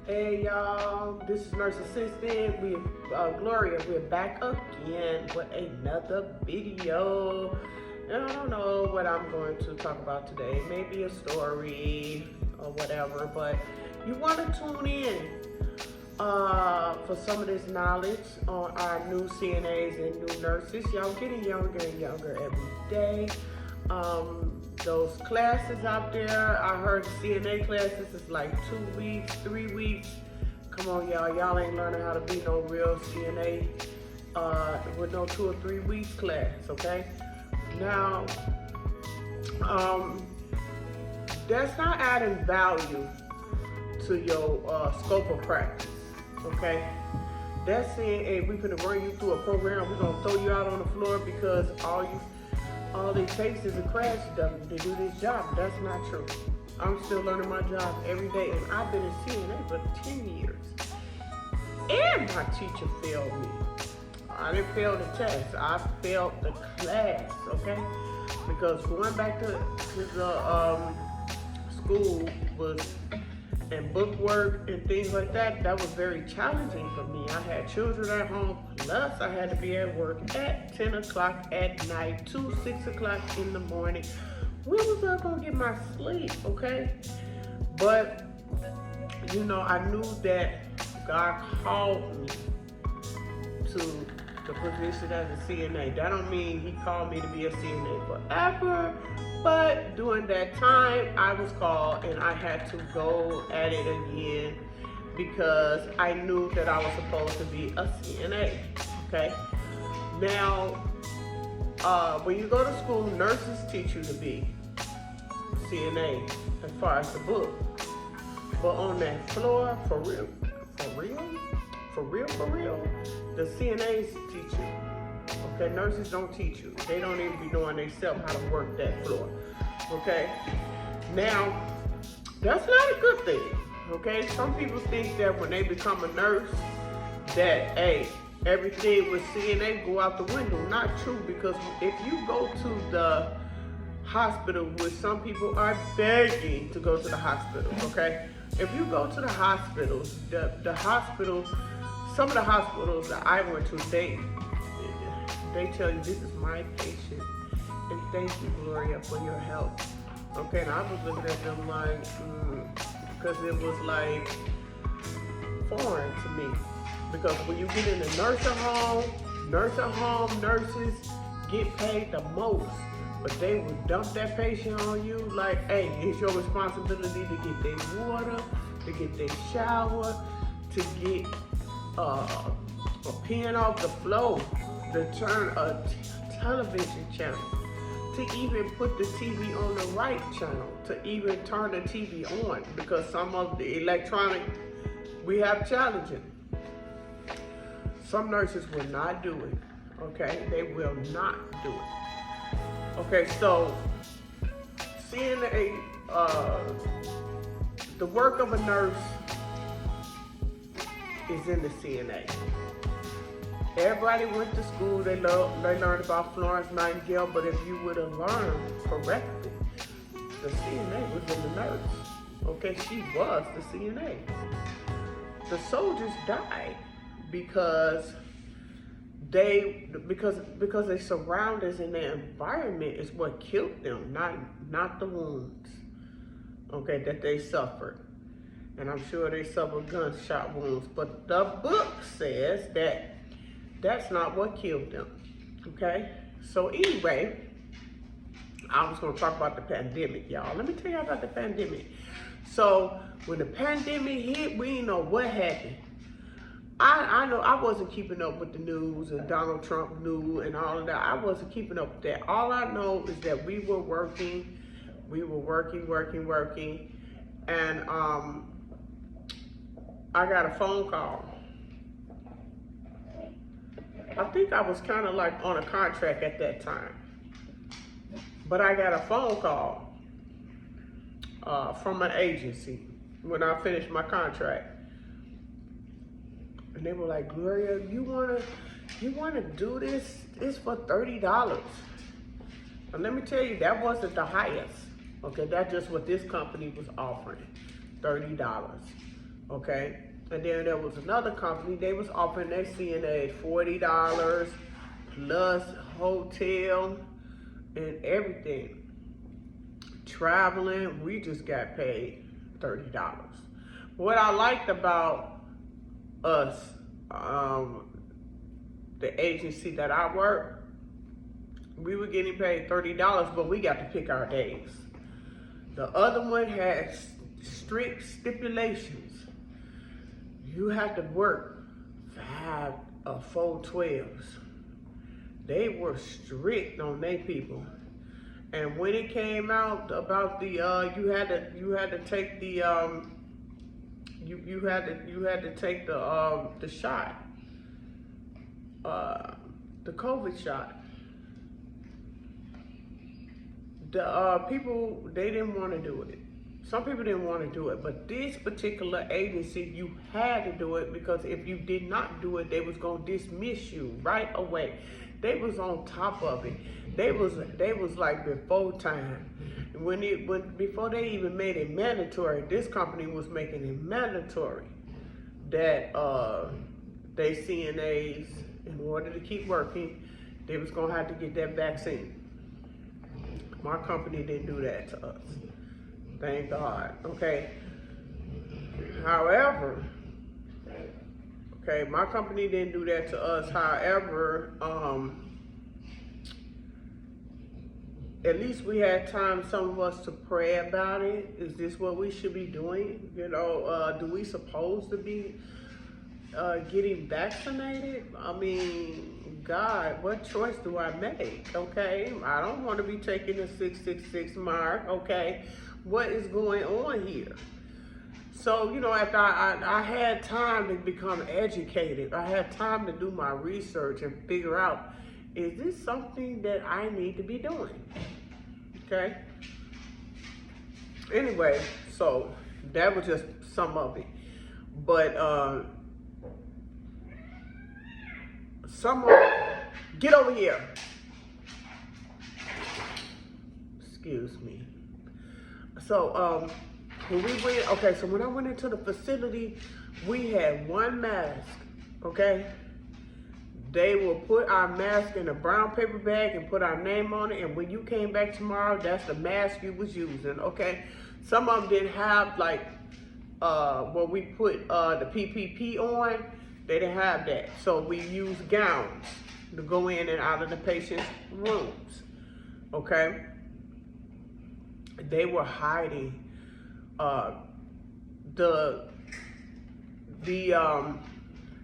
Hey y'all, this is Nurse Assistant with Gloria. We're back again with another video. And I don't know what I'm going to talk about today. Maybe a story or whatever, but you want to tune in for some of this knowledge on our new CNAs and new nurses. Y'all getting younger and younger every day. Those classes out there, I heard CNA classes is like 2 weeks, 3 weeks. Come on, y'all ain't learning how to be no real CNA with no 2 or 3 weeks class, okay? Now, that's not adding value to your scope of practice, okay? That's saying, hey, we're gonna run you through a program, we're gonna throw you out on the floor because all it takes is a crash dummy to do this job. That's not true. I'm still learning my job every day, and I've been a CNA for 10 years. And my teacher failed me. I didn't fail the test. I failed the class, okay? Because going back to the school and book work and things like that, that was very challenging for me. I had children at home, plus I had to be at work at 10 o'clock at night to 6 o'clock in the morning. When was I gonna get my sleep, okay? But, I knew that God called me to the position as a CNA. That don't mean he called me to be a CNA forever, but during that time I was called and I had to go at it again because I knew that I was supposed to be a CNA, okay? Now, when you go to school, nurses teach you to be CNA as far as the book, but on that floor, for real, the CNAs teach you. Okay, nurses don't teach you. They don't even be knowing themselves how to work that floor. Okay, now that's not a good thing. Okay, some people think that when they become a nurse, that everything with CNA go out the window. Not true, because if you go to the hospital, which some people are begging to go to the hospital. Okay, if you go to the hospitals, some of the hospitals that I went to, they tell you, this is my patient, and thank you, Gloria, for your help. Okay, and I was looking at them like, because it was like foreign to me. Because when you get in a nursing home, nurses get paid the most, but they would dump that patient on you like, hey, it's your responsibility to get their water, to get their shower, to get a pen off the floor, to turn a television channel, to even put the TV on the right channel, to even turn the TV on, because some of the electronic we have challenging. Some nurses will not do it, okay? They will not do it. Okay, so CNA, the work of a nurse is in the CNA. Everybody went to school, they learned about Florence Nightingale, but if you would have learned correctly, the CNA was in the nurse. Okay, she was the CNA. The soldiers died because their surroundings and their environment is what killed them, not the wounds, okay, that they suffered. And I'm sure they suffered gunshot wounds, but the book says that that's not what killed them, okay? So anyway, I was gonna talk about the pandemic, y'all. Let me tell you about the pandemic. So when the pandemic hit, we didn't know what happened. I know I wasn't keeping up with the news, and Donald Trump knew and all of that. I wasn't keeping up with that. All I know is that we were working, and I got a phone call. I think I was kind of like on a contract at that time, but I got a phone call from an agency when I finished my contract. And they were like, Gloria, you wanna do this? It's for $30. And let me tell you, that wasn't the highest. Okay, that's just what this company was offering, $30. okay? And then there was another company, they was offering their CNA $40 plus hotel and everything. Traveling, we just got paid $30. What I liked about us, the agency that I work, we were getting paid $30, but we got to pick our days. The other one had strict stipulations. You have to work 4 12s. They were strict on their people. And when it came out about the you had to take the you had to take the shot, the COVID shot. The people, they didn't want to do it. Some people didn't want to do it, but this particular agency, you had to do it, because if you did not do it, they was gonna dismiss you right away. They was on top of it. They was like before time. Before they even made it mandatory, this company was making it mandatory that they CNAs, in order to keep working, they was gonna have to get that vaccine. My company didn't do that to us. Thank God, okay? However, okay, my company didn't do that to us. However, at least we had time, some of us, to pray about it. Is this what we should be doing? You know, do we supposed to be getting vaccinated? I mean, God, what choice do I make? Okay, I don't want to be taking the 666 mark. Okay, what is going on here? So, you know, after I had time to become educated, I had time to do my research and figure out, is this something that I need to be doing? Okay. Anyway, so that was just some of it. But get over here. Excuse me. So when we went, okay, so when I went into the facility, we had one mask, okay? They will put our mask in a brown paper bag and put our name on it, and when you came back tomorrow, that's the mask you was using, okay? Some of them didn't have, like, where we put the PPP on, they didn't have that. So we used gowns to go in and out of the patient's rooms, okay? They were hiding the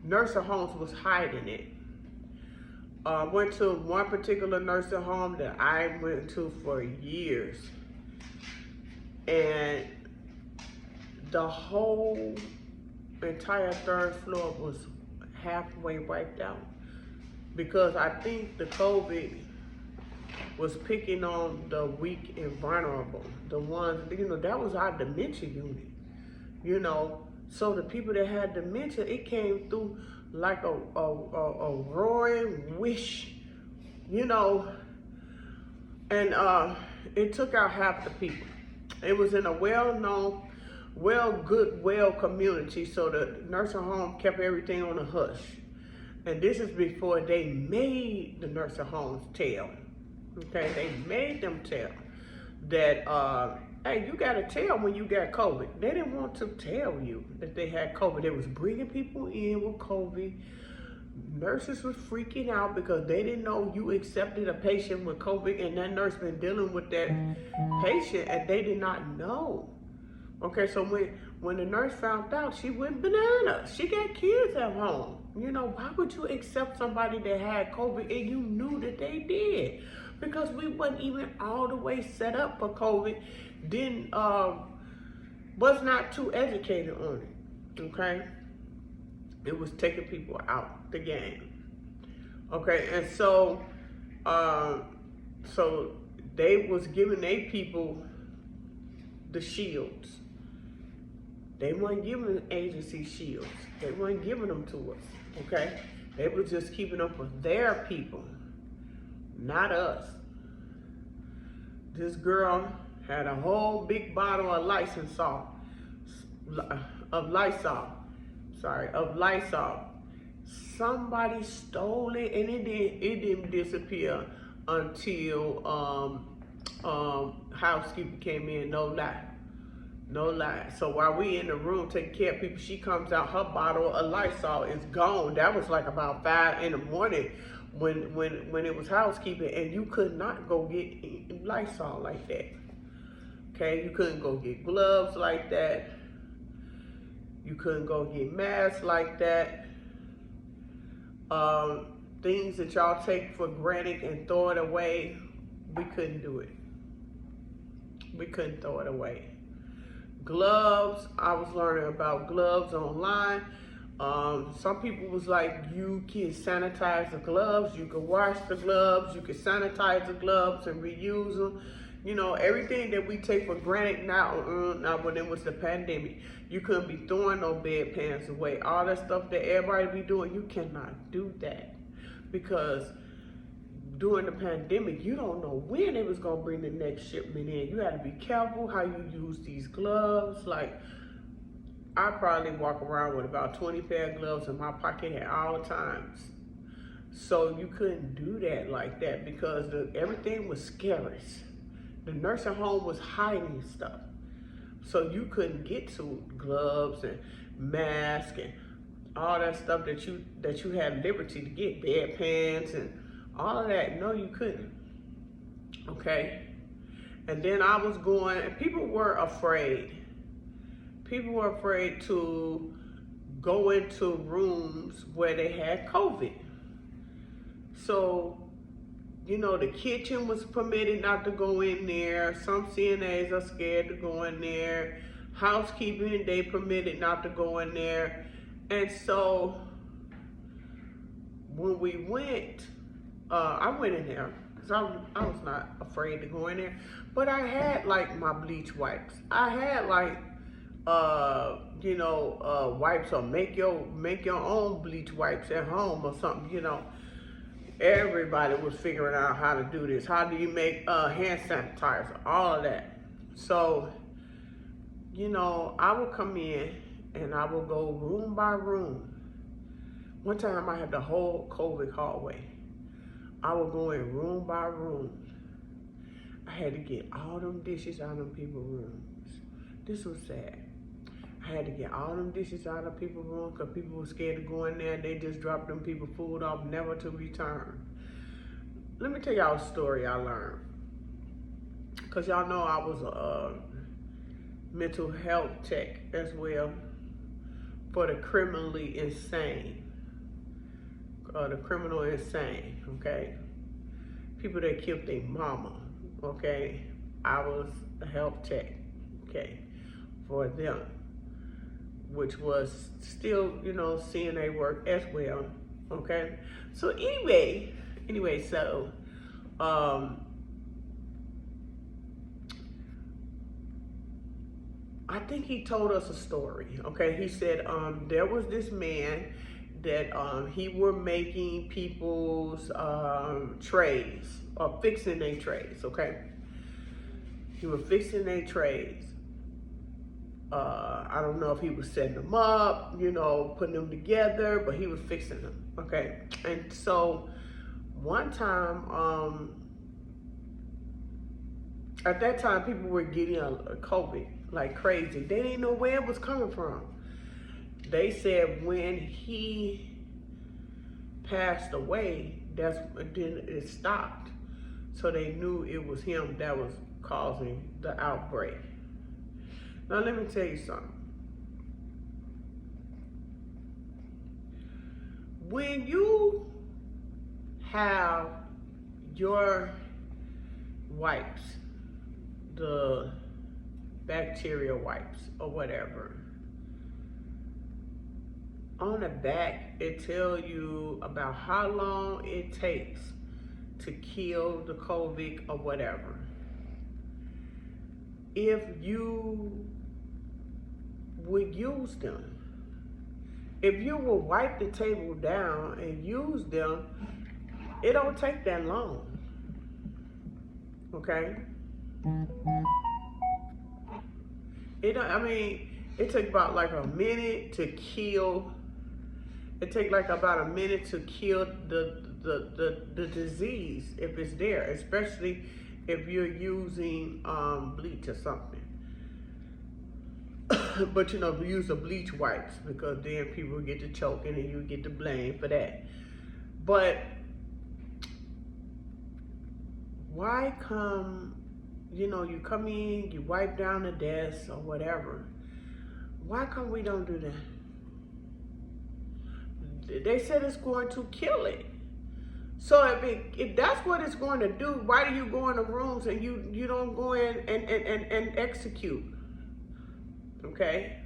nursing homes was hiding it. Went to one particular nursing home that I went to for years, and the whole entire 3rd floor was halfway wiped out, because I think the COVID was picking on the weak and vulnerable, the ones, you know, that was our dementia unit, you know. So the people that had dementia, it came through like a roaring wish, you know, and it took out half the people. It was in a well-known, well community, so the nursing home kept everything on a hush. And this is before they made the nursing homes tell. Okay, they made them tell that, hey, you gotta tell when you got COVID. They didn't want to tell you that they had COVID. They was bringing people in with COVID. Nurses was freaking out because they didn't know you accepted a patient with COVID, and that nurse been dealing with that patient, and they did not know. Okay, so when the nurse found out, she went bananas. She got kids at home. You know, why would you accept somebody that had COVID and you knew that they did? Because we wasn't even all the way set up for COVID. Was not too educated on it, okay? It was taking people out the game, okay? And so, so they was giving their people the shields. They weren't giving agency shields. They weren't giving them to us, okay? They were just keeping them for their people, not us. This girl had a whole big bottle of Lysol of Lysol. Sorry, of Lysol. Somebody stole it, and it didn't disappear until housekeeper came in. No lie. No lie. So while we in the room taking care of people, she comes out, her bottle of Lysol is gone. That was like about 5 in the morning when it was housekeeping, and you could not go get Lysol like that. Okay, you couldn't go get gloves like that. You couldn't go get masks like that. Things that y'all take for granted and throw it away, we couldn't do it. We couldn't throw it away. Gloves, I was learning about gloves online. Some people was like, you can sanitize the gloves, you can wash the gloves, you can sanitize the gloves and reuse them. You know, everything that we take for granted now when it was the pandemic, you couldn't be throwing no bedpans away. All that stuff that everybody be doing, you cannot do that. Because during the pandemic, you don't know when it was gonna bring the next shipment in. You had to be careful how you use these gloves. Like, I probably walk around with about 20 pair of gloves in my pocket at all times. So you couldn't do that like that because everything was scarce. The nursing home was hiding stuff. So you couldn't get to gloves and masks and all that stuff that you had liberty to get, bedpans and all of that. No, you couldn't. Okay? And then I was going, and people were afraid. People were afraid to go into rooms where they had COVID. So, you know, the kitchen was permitted not to go in there. Some CNAs are scared to go in there. Housekeeping, they permitted not to go in there. And so when we went, I went in there because I was not afraid to go in there. But I had like my bleach wipes. I had like, wipes, or make your own bleach wipes at home or something, you know. Everybody was figuring out how to do this. How do you make hand sanitizer? All of that. So, you know, I would come in and I would go room by room. One time I had the whole COVID hallway. I would go in room by room. I had to get all them dishes out of them people's rooms. This was sad. I had to get all them dishes out of people's rooms because people were scared to go in there and they just dropped them people food off, never to return. Let me tell y'all a story I learned. Because y'all know I was a mental health tech as well for the criminally insane. The criminal insane, okay? People that killed their mama, okay? I was a health tech, okay, for them, which was still, you know, CNA work as well, okay? So anyway, so, I think he told us a story, okay? He said there was this man that he were making people's trays, or fixing their trays, okay? He was fixing their trays. I don't know if he was setting them up, you know, putting them together, but he was fixing them, okay? And so one time, at that time, people were getting a COVID like crazy. They didn't know where it was coming from. They said when he passed away, then it stopped. So they knew it was him that was causing the outbreak. Now let me tell you something. When you have your wipes, the bacteria wipes or whatever, on the back it tells you about how long it takes to kill the COVID or whatever. If you would use them, if you will wipe the table down and use them, it don't take that long, okay? It don't, I mean, it takes about like a minute to kill. It takes like about a minute to kill the disease if it's there, especially if you're using bleach or something. But you know, we use the bleach wipes because then people get to choking and you get the blame for that. But why come, you know, you come in, you wipe down the desk or whatever. Why come we don't do that? They said it's going to kill it. So if that's what it's going to do, why do you go in the rooms and you don't go in and execute? Okay?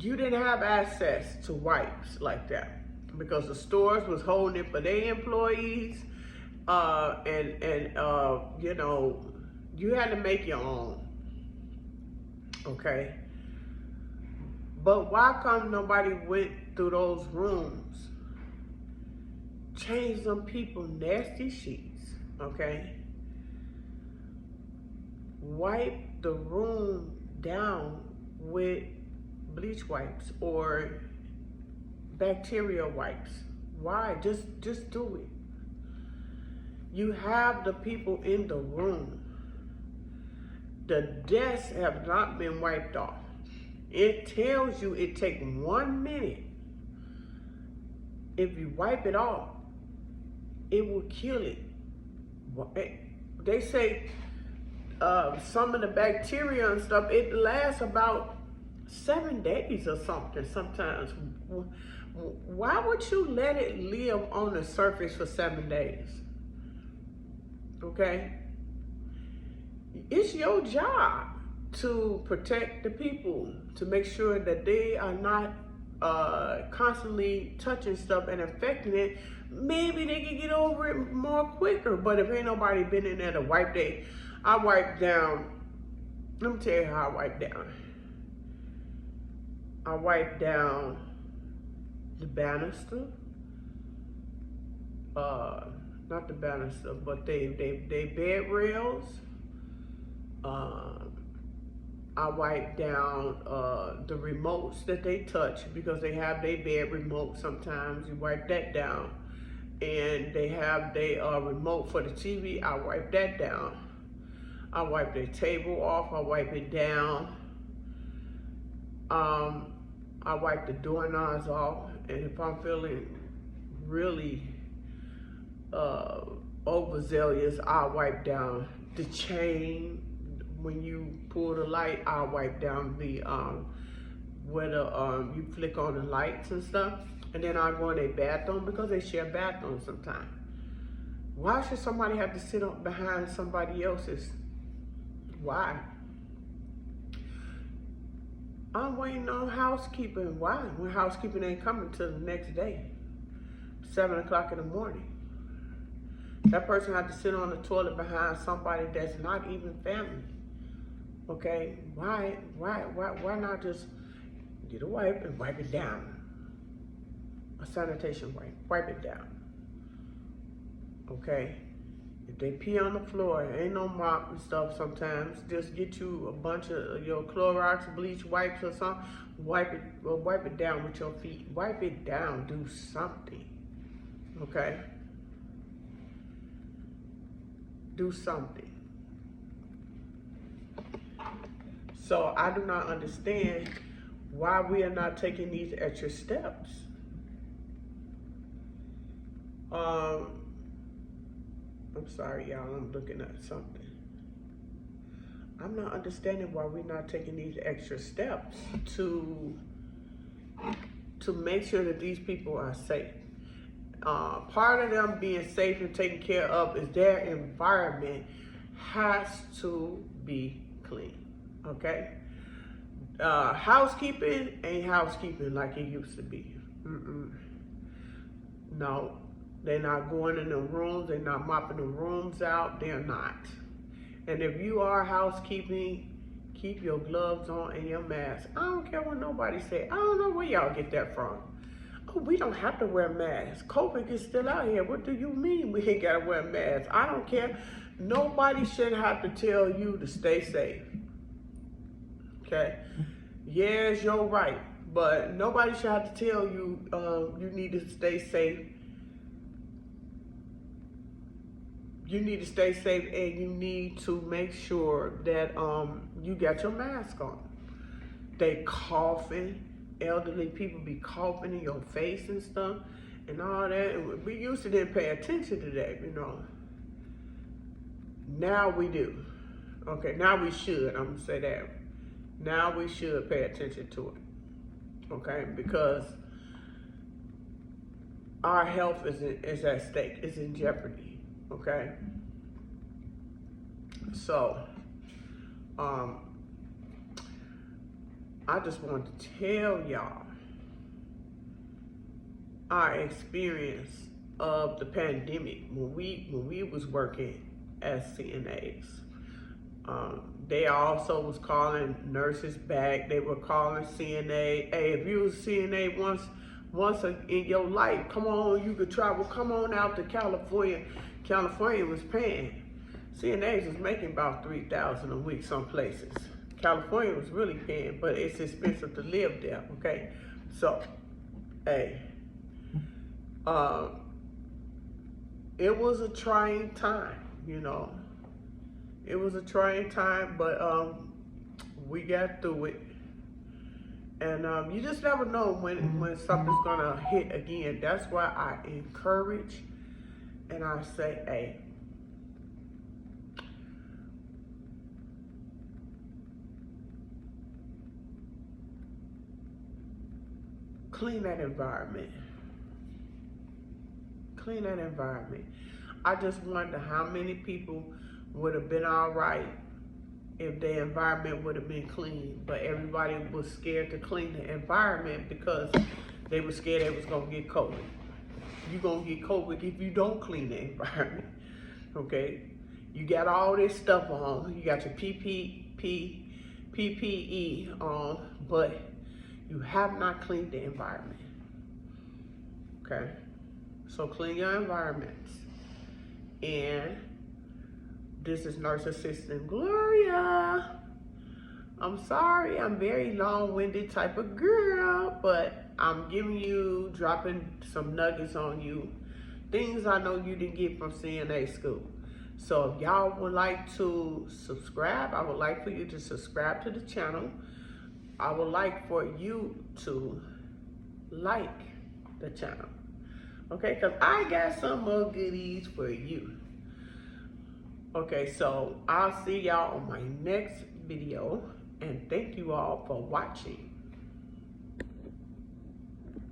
You didn't have access to wipes like that because the stores was holding it for their employees, you know, you had to make your own. Okay? But why come nobody went through those rooms, changed them people nasty sheets, okay? Wipe the room down with bleach wipes or bacteria wipes. Why? Just do it. You have the people in the room. The desks have not been wiped off. It tells you it takes 1 minute. If you wipe it off, it will kill it. They say some of the bacteria and stuff, it lasts about 7 days or something sometimes. Why would you let it live on the surface for 7 days? Okay? It's your job to protect the people, to make sure that they are not constantly touching stuff and affecting it. Maybe they can get over it more quicker, but if ain't nobody been in there to wipe I wipe down, let me tell you how I wipe down. I wipe down the banister, not the banister, but they bed rails. I wipe down the remotes that they touch because they have their bed remote sometimes. You wipe that down. And they have their remote for the TV. I wipe that down. I wipe their table off. I wipe it down. I wipe the doorknobs off. And if I'm feeling really overzealous, I'll wipe down the chain. When you pull the light, I'll wipe down the where the you flick on the lights and stuff, and then I'll go in a bathroom because they share bathrooms sometimes. Why should somebody have to sit up behind somebody else's? Why? I'm waiting on housekeeping. Why? When housekeeping ain't coming till the next day, 7 o'clock in the morning. That person had to sit on the toilet behind somebody that's not even family. Okay, why not just get a wipe and wipe it down? A sanitation wipe, wipe it down. Okay, if they pee on the floor, ain't no mop and stuff sometimes, just get you a bunch of your Clorox bleach wipes or something, wipe it down with your feet. Wipe it down, do something, okay? Do something. So I do not understand why we are not taking these extra steps. I'm sorry, y'all, I'm looking at something. I'm not understanding why we're not taking these extra steps to make sure that these people are safe. Part of them being safe and taken care of is their environment has to be clean, okay? Housekeeping ain't housekeeping like it used to be. No, they're not going in the rooms, they're not mopping the rooms out, they're not. And if you are housekeeping, keep your gloves on and your mask. I don't care what nobody say. I don't know where y'all get that from. Oh, we don't have to wear masks. COVID is still out here. What do you mean we ain't gotta wear masks? I don't care. nobody shouldn't have to tell you to stay safe. Okay? Yeah, it's your right, but nobody should have to tell you you need to stay safe. You need to stay safe, and you need to make sure that you got your mask on. They coughing, elderly people be coughing in your face and stuff, and all that. And we used to didn't pay attention to that, you know. Now we do. Okay, now we should. I'm gonna say that. Now we should pay attention to it. Okay, because our health is at stake. It's in jeopardy. Okay. So, I just want to tell y'all our experience of the pandemic when we was working as CNAs. They also was calling nurses back. They were calling CNA. Hey, if you was CNA once in your life, come on, you could travel. Come on out to California. California was paying. CNAs was making about $3,000 a week some places. California was really paying, but it's expensive to live there, okay? So, hey, it was a trying time, you know. It was a trying time, but we got through it. And you just never know when something's gonna hit again. That's why I encourage and I say, hey, clean that environment. Clean that environment. I just wonder how many people would have been all right if the environment would have been clean, but everybody was scared to clean the environment because they were scared they was gonna get COVID. You're gonna get COVID if you don't clean the environment, okay? You got all this stuff on, you got your PPE on, but you have not cleaned the environment, okay? So clean your environments. And this is Nurse Assistant Gloria. I'm sorry, I'm very long-winded type of girl, but I'm dropping some nuggets on you, things I know you didn't get from CNA school. So if y'all would like to subscribe, I would like for you to subscribe to the channel. I would like for you to like the channel, okay? Because I got some more goodies for you. Okay, so I'll see y'all on my next video, and thank you all for watching.